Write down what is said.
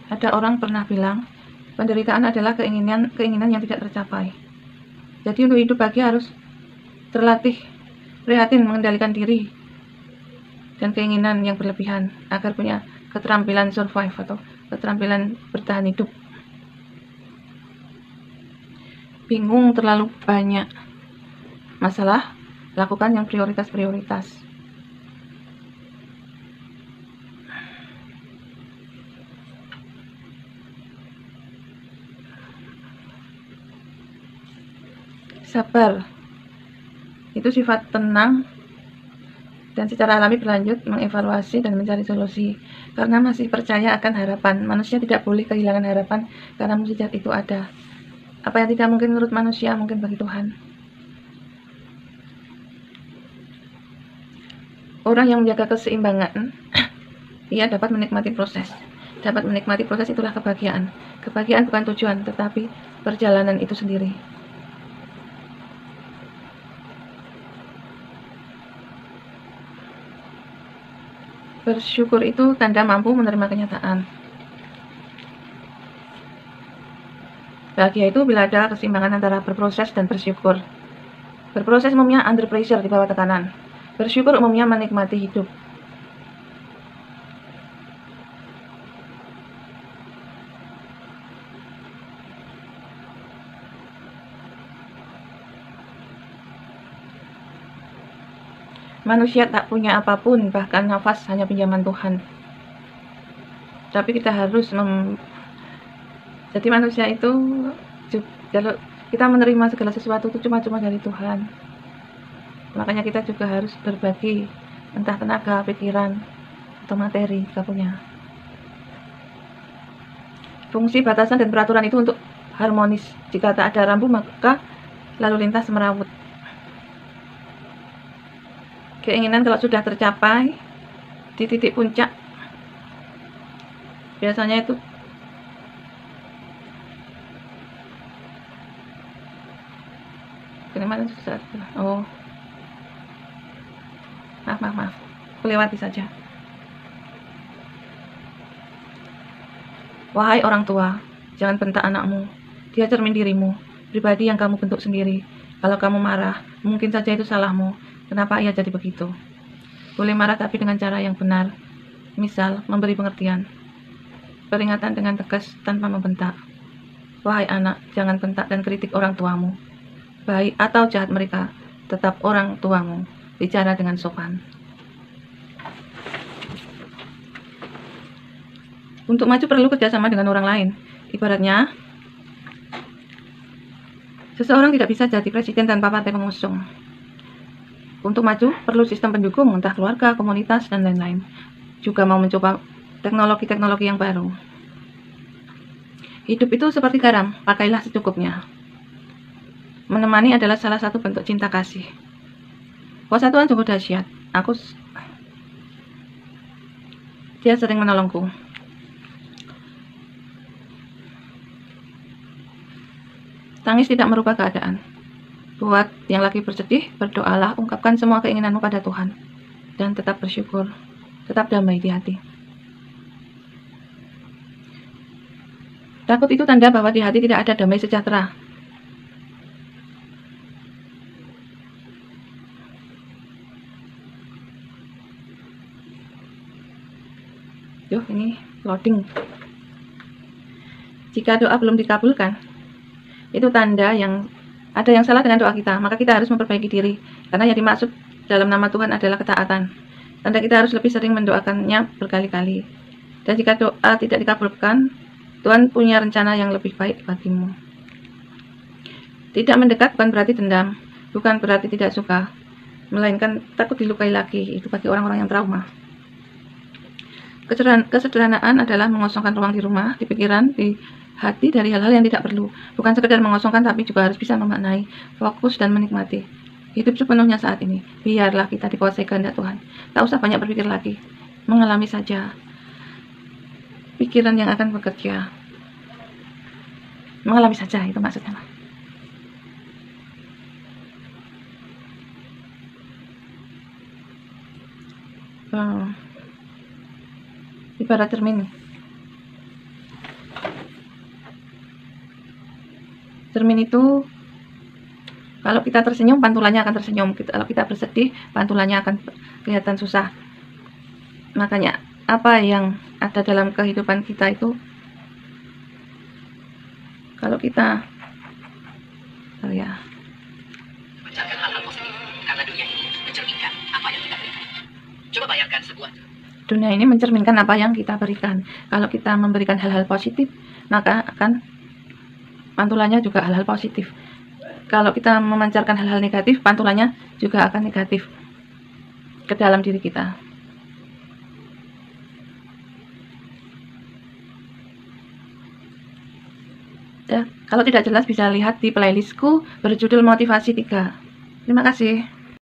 Ada orang pernah bilang, penderitaan adalah keinginan yang tidak tercapai. Jadi untuk hidup bahagia harus terlatih prihatin mengendalikan diri dan keinginan yang berlebihan agar punya keterampilan survive atau keterampilan bertahan hidup. Bingung terlalu banyak masalah, lakukan yang prioritas-prioritas. Sabar, itu sifat tenang dan secara alami berlanjut mengevaluasi dan mencari solusi. Karena masih percaya akan harapan, manusia tidak boleh kehilangan harapan karena mujizat itu ada. Apa yang tidak mungkin menurut manusia, mungkin bagi Tuhan. Orang yang menjaga keseimbangan, ia dapat menikmati proses. Dapat menikmati proses itulah kebahagiaan. Kebahagiaan bukan tujuan, tetapi perjalanan itu sendiri. Bersyukur itu tanda mampu menerima kenyataan. Bahagia itu bila ada keseimbangan antara berproses dan bersyukur. Berproses umumnya under pressure, di bawah tekanan. Bersyukur umumnya menikmati hidup. Manusia tak punya apapun, bahkan nafas hanya pinjaman Tuhan. Tapi kita harus jadi manusia itu, kalau kita menerima segala sesuatu itu cuma dari Tuhan. Makanya kita juga harus berbagi, entah tenaga, pikiran, atau materi kita punya. Fungsi batasan dan peraturan itu untuk harmonis. Jika tak ada rambu, maka lalu lintas merawut. Keinginan kalau sudah tercapai di titik puncak, biasanya itu gimana susah. Oh, maaf, lewati saja. Wahai orang tua, jangan bentak anakmu. Dia cermin dirimu, pribadi yang kamu bentuk sendiri. Kalau kamu marah, mungkin saja itu salahmu. Kenapa ia jadi begitu? Boleh marah tapi dengan cara yang benar. Misal, memberi pengertian. Peringatan dengan tegas tanpa membentak. Wahai anak, jangan bentak dan kritik orang tuamu. Baik atau jahat mereka, tetap orang tuamu. Bicara dengan sopan. Untuk maju perlu kerjasama dengan orang lain. Ibaratnya, seseorang tidak bisa jadi presiden tanpa partai pengusung. Untuk maju perlu sistem pendukung, entah keluarga, komunitas, dan lain-lain. Juga mau mencoba teknologi-teknologi yang baru. Hidup itu seperti garam, pakailah secukupnya. Menemani adalah salah satu bentuk cinta kasih. Kuasa Tuhan sungguh dahsyat. Dia sering menolongku. Tangis tidak merubah keadaan. Buat yang lagi bersedih, berdoalah, ungkapkan semua keinginanmu pada Tuhan. Dan tetap bersyukur, tetap damai di hati. Takut itu tanda bahwa di hati tidak ada damai sejahtera. Ini loading. Jika doa belum dikabulkan, itu tanda ada yang salah dengan doa kita, maka kita harus memperbaiki diri, karena yang dimaksud dalam nama Tuhan adalah ketaatan. Tanda kita harus lebih sering mendoakannya berkali-kali. Dan jika doa tidak dikabulkan, Tuhan punya rencana yang lebih baik bagimu. Tidak mendekat bukan berarti dendam, bukan berarti tidak suka, melainkan takut dilukai lagi. Itu bagi orang-orang yang trauma. Kesederhanaan adalah mengosongkan ruang di rumah, di pikiran, di hati dari hal-hal yang tidak perlu. Bukan sekedar mengosongkan, tapi juga harus bisa memaknai, fokus, dan menikmati hidup sepenuhnya saat ini. Biarlah kita dikuasai kehendak Tuhan. Tak usah banyak berpikir lagi, mengalami saja pikiran yang akan bekerja. Mengalami saja, itu maksudnya. Ibarat cermin. Cermin itu kalau kita tersenyum, pantulannya akan tersenyum. Kalau kita bersedih, pantulannya akan kelihatan susah. Makanya apa yang ada dalam kehidupan kita itu, kalau kita Mencerminkan hal-hal positif, karena dunia ini mencerminkan apa yang kita berikan. Coba bayangkan sebuah dunia ini mencerminkan apa yang kita berikan. Kalau kita memberikan hal-hal positif, maka akan pantulannya juga hal-hal positif. Kalau kita memancarkan hal-hal negatif, pantulannya juga akan negatif ke dalam diri kita. Ya, kalau tidak jelas bisa lihat di playlistku berjudul Motivasi 3. Terima kasih.